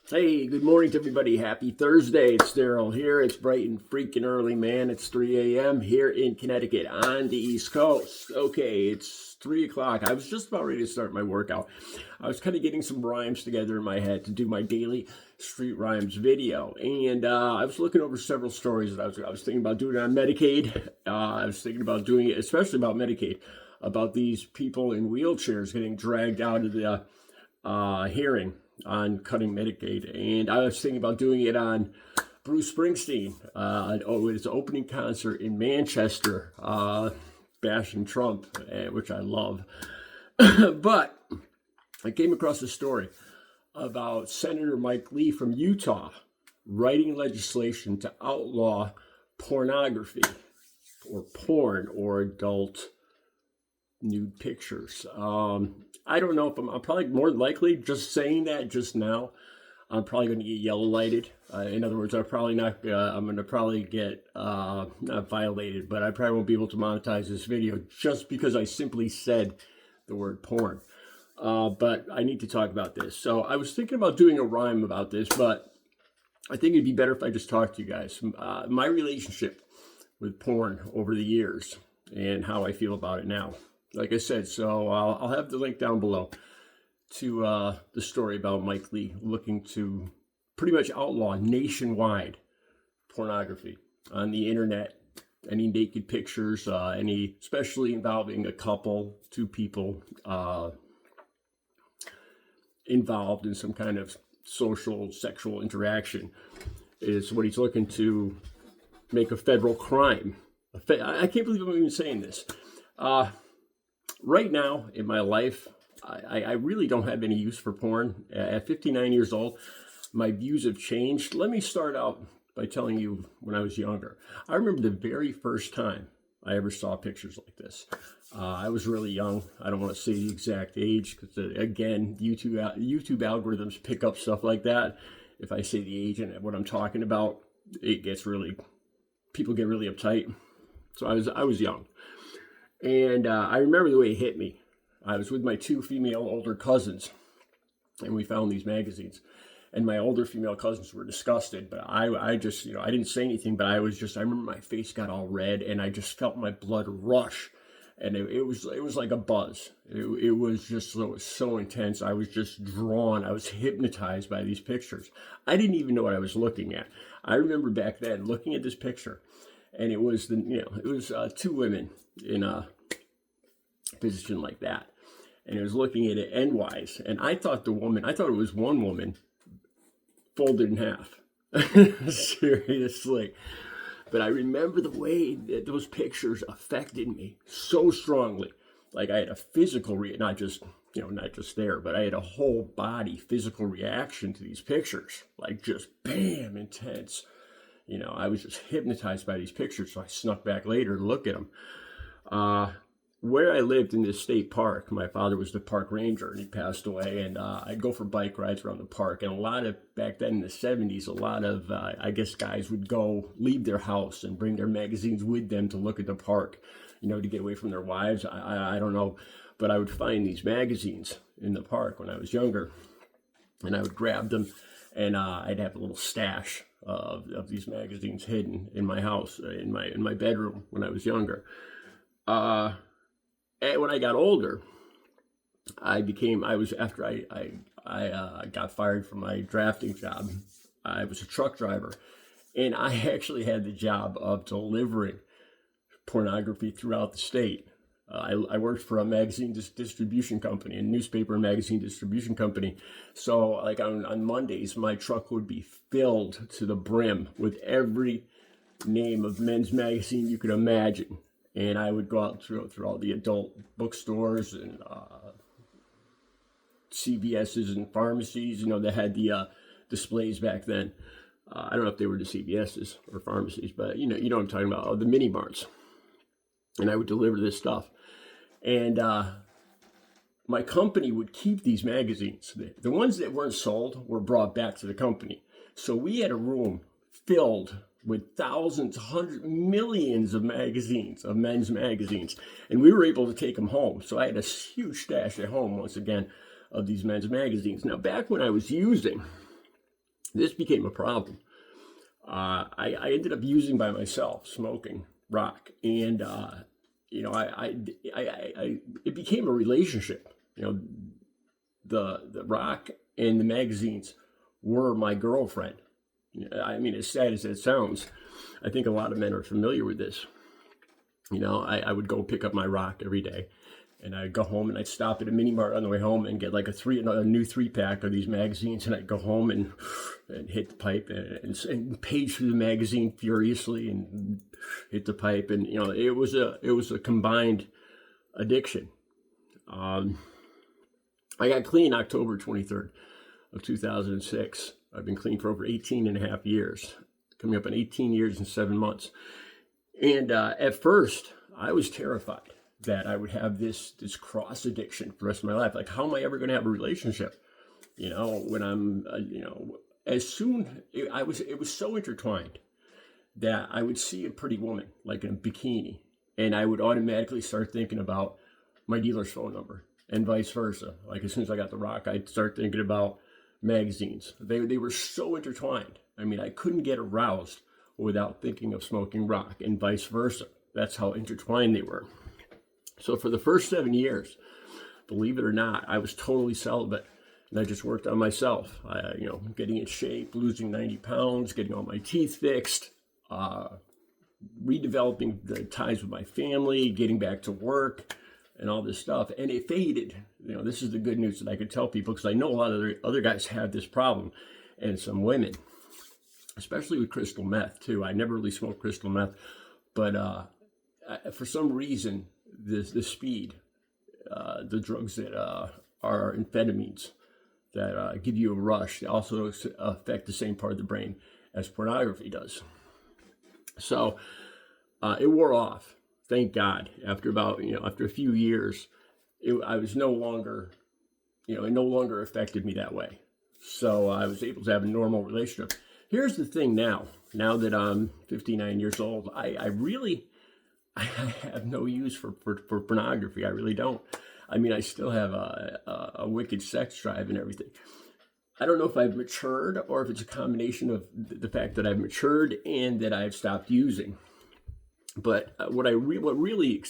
Hey, good morning to everybody. Happy Thursday. It's Daryl here. It's bright and freaking early, man. It's 3 a.m. here in Connecticut on the East Coast. Okay, it's 3 o'clock. I was just about ready to start my workout. I was kind of getting some rhymes together in my head to do my daily street rhymes video. And I was looking over several stories that I was thinking about doing on Medicaid. I was thinking about doing it, especially about Medicaid, about these people in wheelchairs getting dragged out of the hearing on cutting Medicaid, and I was thinking about doing it on Bruce Springsteen. His opening concert in Manchester, bashing Trump, which I love. But I came across a story about Senator Mike Lee from Utah writing legislation to outlaw pornography or porn or adult nude pictures. I don't know if I'm probably more likely just saying that just now. I'm probably going to get yellow lighted. In other words, I'm going to probably get not violated, but I probably won't be able to monetize this video just because I simply said the word porn. But I need to talk about this. So I was thinking about doing a rhyme about this, but I think it'd be better if I just talked to you guys. My relationship with porn over the years and how I feel about it now. Like I said, so I'll have the link down below to the story about Mike Lee looking to pretty much outlaw nationwide pornography on the internet, any naked pictures, especially involving a couple, two people involved in some kind of social, sexual interaction is what he's looking to make a federal crime. I can't believe I'm even saying this. Right now in my life, I really don't have any use for porn. At 59 years old, my views have changed. Let me start out by telling you when I was younger. I remember the very first time I ever saw pictures like this. I was really young. I don't want to say the exact age because, again, YouTube algorithms pick up stuff like that. If I say the age and what I'm talking about, people get really uptight. So I was young. And I remember the way it hit me. I was with my two female older cousins, and we found these magazines. And my older female cousins were disgusted, but I just, I didn't say anything, but I remember my face got all red, and I just felt my blood rush. And it was like a buzz. It was so intense. I was just drawn. I was hypnotized by these pictures. I didn't even know what I was looking at. I remember back then looking at this picture, and it was two women in a position like that, and it was looking at it endwise, and I thought it was one woman folded in half. Seriously. But I remember the way that those pictures affected me so strongly. Like I had a physical not just there, but I had a whole body physical reaction to these pictures, like just bam, intense. I was just hypnotized by these pictures, so I snuck back later to look at them. Where I lived in this state park, my father was the park ranger, and he passed away, and I'd go for bike rides around the park. And back then in the 70s, I guess guys would leave their house and bring their magazines with them to look at the park, to get away from their wives. I don't know, but I would find these magazines in the park when I was younger, and I would grab them, and I'd have a little stash of these magazines hidden in my house, in my bedroom when I was younger. And when I got older, after I got fired from my drafting job, I was a truck driver, and I actually had the job of delivering pornography throughout the state. I worked for a magazine distribution company, a newspaper and magazine distribution company. So like on Mondays, my truck would be filled to the brim with every name of men's magazine you could imagine. And I would go out through all the adult bookstores and CVS's and pharmacies, that had the displays back then. I don't know if they were the CVS's or pharmacies, but you know what I'm talking about, the mini marts. And I would deliver this stuff. And my company would keep these magazines. The ones that weren't sold were brought back to the company. So we had a room filled with thousands, hundreds, millions of magazines, of men's magazines. And we were able to take them home. So I had a huge stash at home, once again, of these men's magazines. Now, back when I was using, this became a problem. I ended up using by myself, smoking rock, and it became a relationship. The rock and the magazines were my girlfriend. I mean, as sad as it sounds, I think a lot of men are familiar with this. I would go pick up my rock every day, and I'd go home and I'd stop at a mini mart on the way home and get like a new 3-pack of these magazines, and I'd go home and hit the pipe and page through the magazine furiously and hit the pipe, and it was a combined addiction. I got clean October 23rd of 2006. I've been clean for over 18 and a half years, coming up on 18 years and 7 months. And at first, I was terrified that I would have this cross addiction for the rest of my life. Like, how am I ever going to have a relationship? When I'm, it was so intertwined that I would see a pretty woman, like in a bikini, and I would automatically start thinking about my dealer's phone number, and vice versa. Like, as soon as I got the rock, I'd start thinking about magazines. They were so intertwined. I mean, I couldn't get aroused without thinking of smoking rock, and vice versa. That's how intertwined they were. So for the first 7 years, believe it or not, I was totally celibate, and I just worked on myself. Getting in shape, losing 90 pounds, getting all my teeth fixed, redeveloping the ties with my family, getting back to work, and all this stuff. And it faded. This is the good news that I could tell people, because I know a lot of other guys have this problem, and some women, especially with crystal meth too. I never really smoked crystal meth, but for some reason, the speed, the drugs that are amphetamines that give you a rush, they also affect the same part of the brain as pornography does. So it wore off. Thank God. After a few years, I was no longer, it no longer affected me that way. So I was able to have a normal relationship. Here's the thing now that I'm 59 years old, I have no use for pornography. I really don't. I mean, I still have a wicked sex drive and everything. I don't know if I've matured or if it's a combination of the fact that I've matured and that I've stopped using. But what really,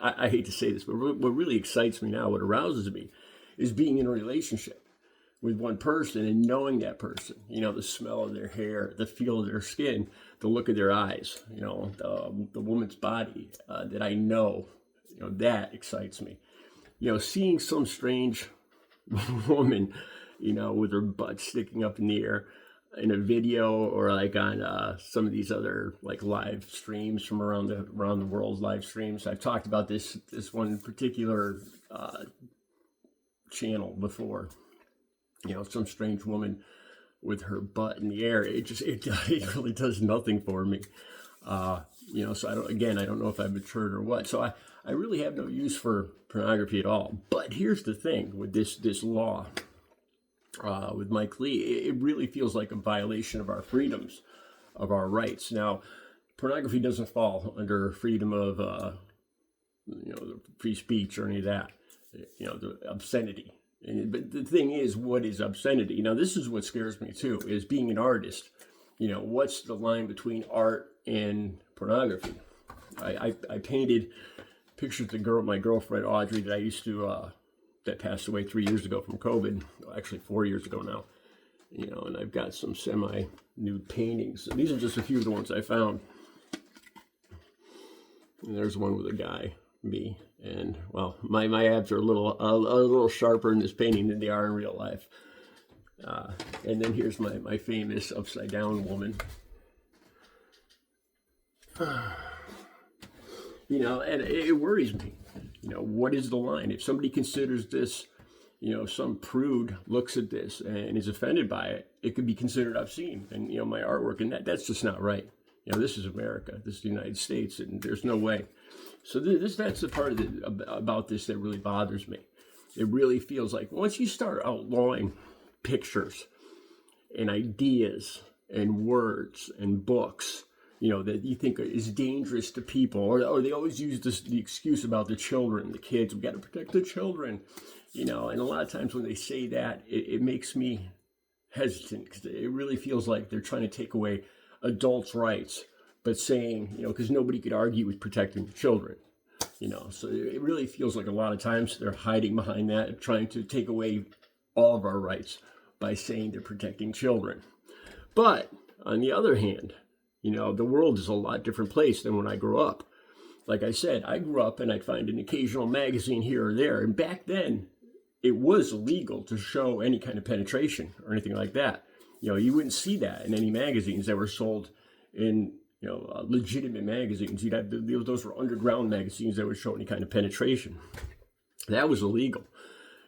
I hate to say this, but what really excites me now, what arouses me, is being in a relationship with one person and knowing that person. The smell of their hair, the feel of their skin, the look of their eyes. The woman's body that I know. That excites me. Seeing some strange woman, with her butt sticking up in the air in a video, or like on some of these other like live streams from around the world, live streams. I've talked about this one particular channel before. Some strange woman with her butt in the air. It really does nothing for me. So I don't know if I've matured or what. So I really have no use for pornography at all. But here's the thing with this law. With Mike Lee, it really feels like a violation of our freedoms, of our rights. Now, pornography doesn't fall under freedom of, free speech or any of that, the obscenity. But the thing is, what is obscenity? Now, this is what scares me too, is being an artist. What's the line between art and pornography? I painted pictures of my girlfriend Audrey that I used to, that passed away 3 years ago from COVID, actually 4 years ago now, and I've got some semi-nude paintings. These are just a few of the ones I found. And there's one with a guy, me, and well, my abs are a little sharper in this painting than they are in real life. And then here's my famous upside down woman. And it worries me. What is the line? If somebody considers this, some prude looks at this and is offended by it, it could be considered obscene. And, my artwork, and that's just not right. This is America. This is the United States, and there's no way. So that's the part about this that really bothers me. It really feels like once you start outlawing pictures and ideas and words and books, that you think is dangerous to people, or they always use the excuse about the children, the kids. We got to protect the children, and a lot of times when they say that, it makes me hesitant because it really feels like they're trying to take away adults' rights, but saying, because nobody could argue with protecting children, so it really feels like a lot of times they're hiding behind that, trying to take away all of our rights by saying they're protecting children. But on the other hand, the world is a lot different place than when I grew up. Like I said, I grew up and I'd find an occasional magazine here or there. And back then, it was illegal to show any kind of penetration or anything like that. You wouldn't see that in any magazines that were sold in, legitimate magazines. You'd have those were underground magazines that would show any kind of penetration. That was illegal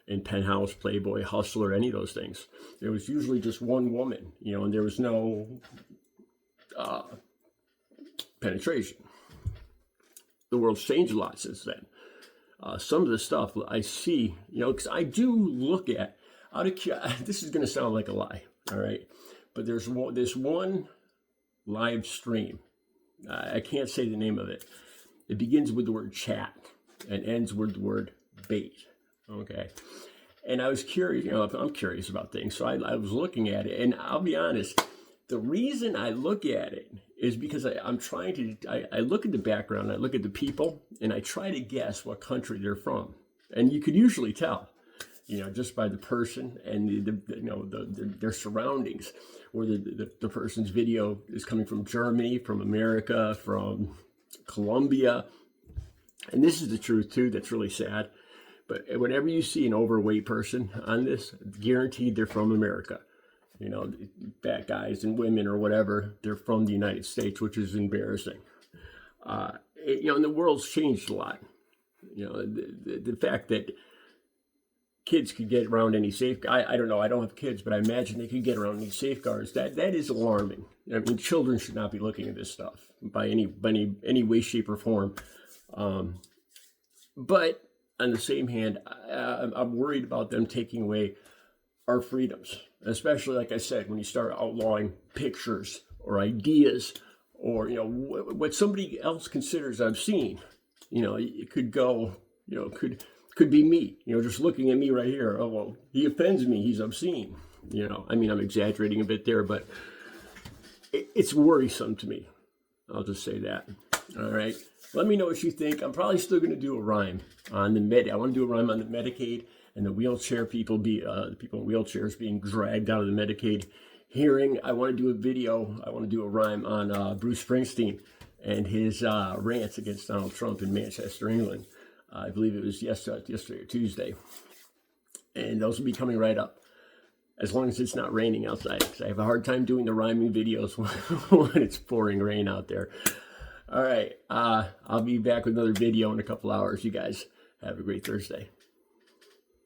in Penthouse, Playboy, Hustler, any of those things. There was usually just one woman, and there was no penetration. The world's changed a lot since then. Some of the stuff I see, because I do look at, this is going to sound like a lie, all right? But there's this one live stream. I can't say the name of it. It begins with the word chat and ends with the word bait, okay? And I was curious, I'm curious about things, so I was looking at it, and I'll be honest, the reason I look at it is because I'm trying to, I look at the background, I look at the people, and I try to guess what country they're from. And you could usually tell, just by the person and their surroundings, where the person's video is coming from Germany, from America, from Colombia. And this is the truth too, that's really sad. But whenever you see an overweight person on this, guaranteed they're from America. Bad guys and women or whatever, they're from the United States, which is embarrassing. And the world's changed a lot. The fact that kids could get around any I don't know, I don't have kids, but I imagine they could get around any safeguards. That is alarming. I mean, children should not be looking at this stuff by any way, shape, or form. But on the same hand, I'm worried about them taking away our freedoms, especially, like I said, when you start outlawing pictures or ideas or, what somebody else considers obscene. It could go, could be me, just looking at me right here. Oh, well, he offends me, he's obscene. I'm exaggerating a bit there, but it's worrisome to me. I'll just say that. All right. Let me know what you think. I'm probably still going to do a rhyme on I want to do a rhyme on the Medicaid and the wheelchair people, the people in wheelchairs being dragged out of the Medicaid hearing. I want to do a video. I want to do a rhyme on Bruce Springsteen and his rants against Donald Trump in Manchester, England. I believe it was yesterday or Tuesday. And those will be coming right up, as long as it's not raining outside, because I have a hard time doing the rhyming videos when it's pouring rain out there. All right, I'll be back with another video in a couple hours. You guys have a great Thursday.